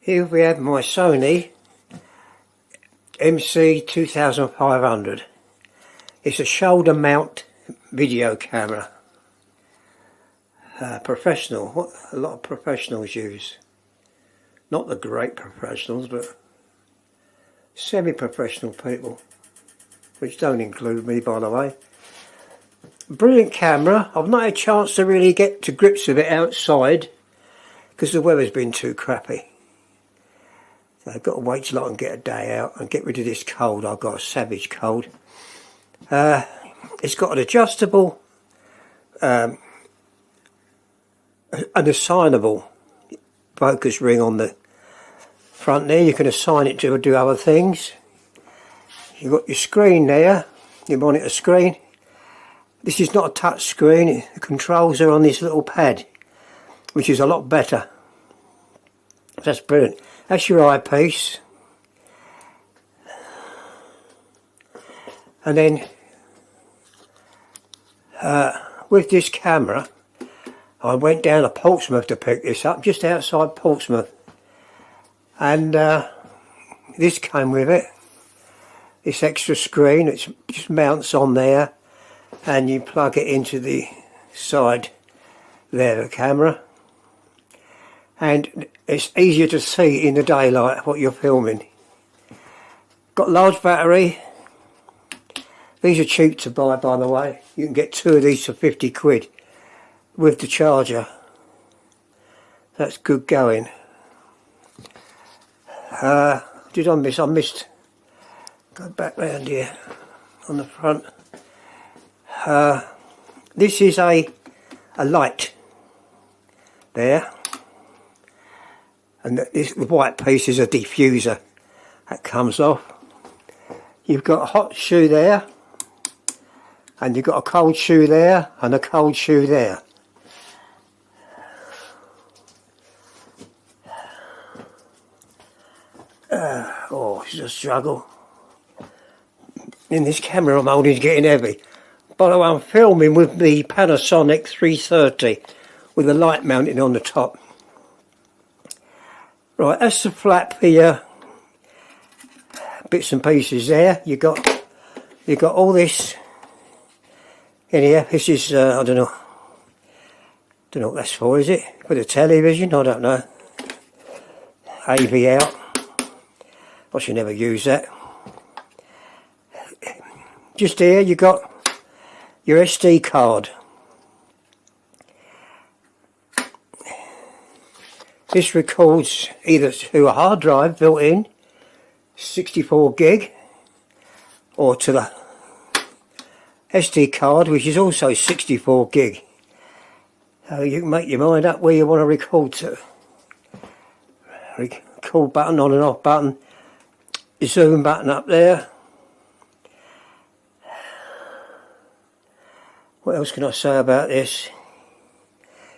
Here we have my Sony mc2500. It's a shoulder mount video camera. Professional, what a lot of professionals use. Not the great professionals, but semi-professional people, which don't include me, by the way. Brilliant camera. I've not had a chance to really get to grips with it outside because the weather's been too crappy. So I've got to wait till I can get a day out and get rid of this cold. I've got a savage cold. It's got an adjustable, an assignable focus ring on the front there. You can assign it to do other things. You've got your screen there, your monitor screen. This is not a touch screen. The controls are on this little pad, which is a lot better. That's brilliant. That's your eyepiece. And then with this camera, I went down to Portsmouth to pick this up, just outside Portsmouth. And this came with it. This extra screen, it just mounts on there and you plug it into the side there of the camera. And it's easier to see in the daylight what you're filming. Got large battery. These are cheap to buy, by the way. You can get 2 of these for 50 quid with the charger. That's good going. Did I miss? I missed. Go back round here on the front. This is a light there. And this white piece is a diffuser that comes off. You've got a hot shoe there, and you've got a cold shoe there, and a cold shoe there. Oh, it's a struggle. And this camera I'm holding is getting heavy. By the way, I'm filming with the Panasonic 330 with the light mounted on the top. Right, that's the flap here. Bits and pieces there. You got all this in here. This is I don't know what that's for, is it? For the television? I don't know. AV out. I should never use that. Just here you got your SD card. This records either to a hard drive built in, 64 gig, or to the SD card, which is also 64 gig. So you can make your mind up where you want to record to. Record button, on and off button, zoom button up there. What else can I say about this?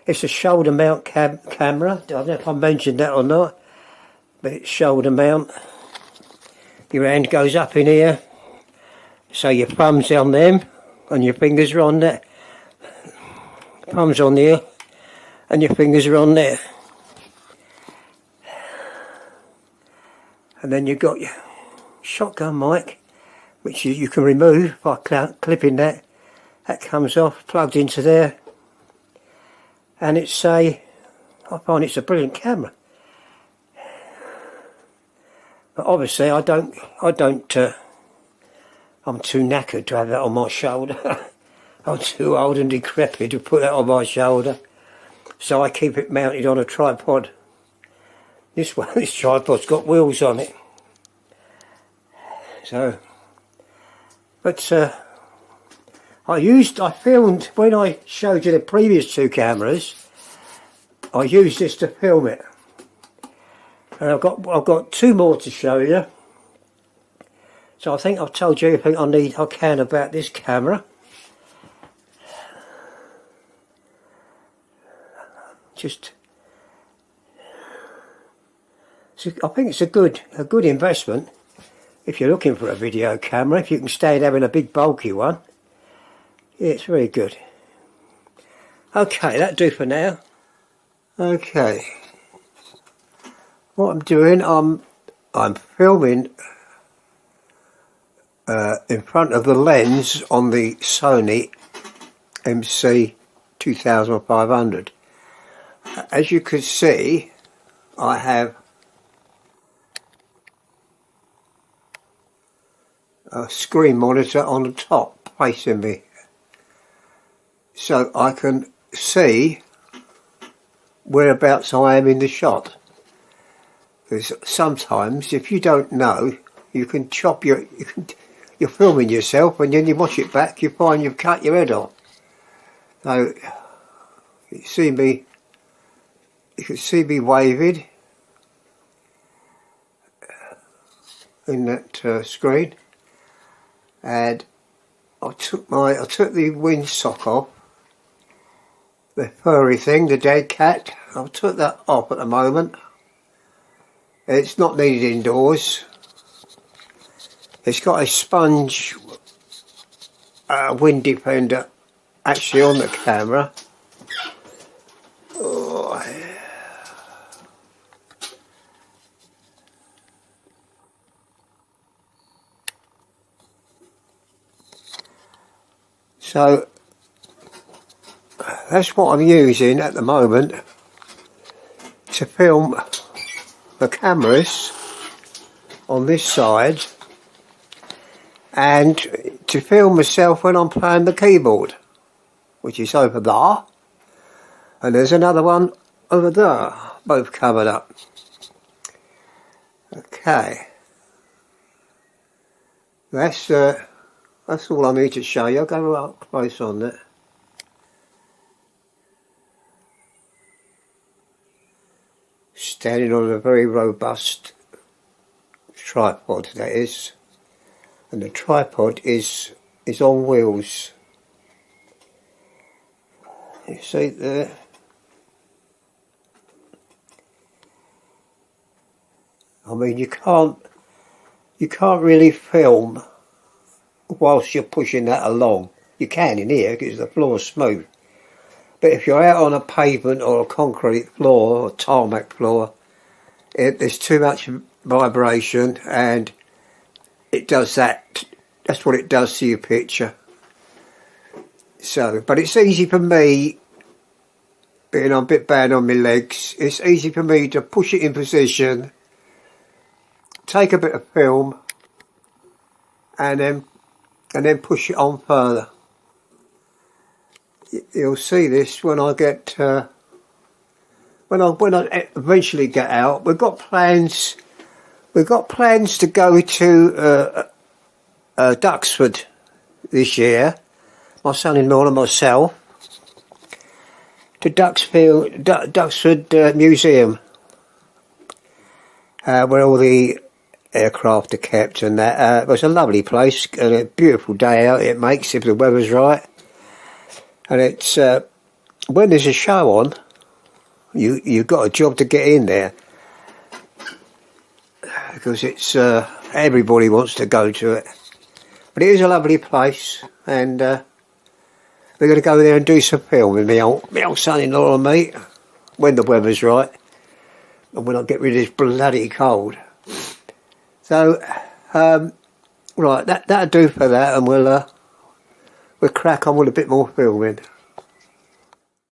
It's a shoulder mount camera. I don't know if I mentioned that or not, but it's shoulder mount. Your hand goes up in here, so your thumb's on them and your fingers are on there. Thumb's on there and your fingers are on there. And then you've got your shotgun mic, which you can remove by clipping that. That comes off, plugged into there. And it's I find it's a brilliant camera. But obviously I'm too knackered to have that on my shoulder. I'm too old and decrepit to put that on my shoulder. So I keep it mounted on a tripod. This tripod's got wheels on it. So, but I filmed, when I showed you the previous 2 cameras, I used this to film it. And I've got 2 more to show you. So I think I've told you everything I can about this camera. I think it's a good investment if you're looking for a video camera, if you can stand having a big bulky one. Yeah, it's very good. Okay, that'll do for now. Okay. what I'm doing, I'm filming in front of the lens on the Sony mc2500. As you can see, I have a screen monitor on the top facing me, so I can see whereabouts I am in the shot. Because sometimes, if you don't know, you can chop you're filming yourself, and then you watch it back, you find you've cut your head off. So you can see me waving in that screen, and I took the windsock off, the furry thing, the dead cat. I took that off at the moment. It's not needed indoors. It's got a sponge wind defender actually on the camera. Oh. So that's what I'm using at the moment to film the cameras on this side, and to film myself when I'm playing the keyboard, which is over there, and there's another one over there, both covered up. Okay, that's all I need to show you. I'll go up close on that. Standing on a very robust tripod, that is, and the tripod is on wheels. You see there? I mean, you can't really film whilst you're pushing that along. You can in here because the floor's smooth. But if you're out on a pavement or a concrete floor or tarmac floor, there's too much vibration, and it does that. That's what it does to your picture. So, but it's easy for me, being a bit bad on my legs, it's easy for me to push it in position, take a bit of film, and then push it on further. You'll see this when I get when I eventually get out. We've got plans to go to Duxford this year, my son-in-law and myself, to Duxford Museum, where all the aircraft are kept, and that. It was a lovely place and a beautiful day out it makes if the weather's right. And it's when there's a show on, you've got a job to get in there, because it's everybody wants to go to it. But it is a lovely place, and we're going to go there and do some filming, my old son-in-law and me, when the weather's right, and when I get rid of this bloody cold. So, right, that'll do for that, and we'll crack on with a bit more filming.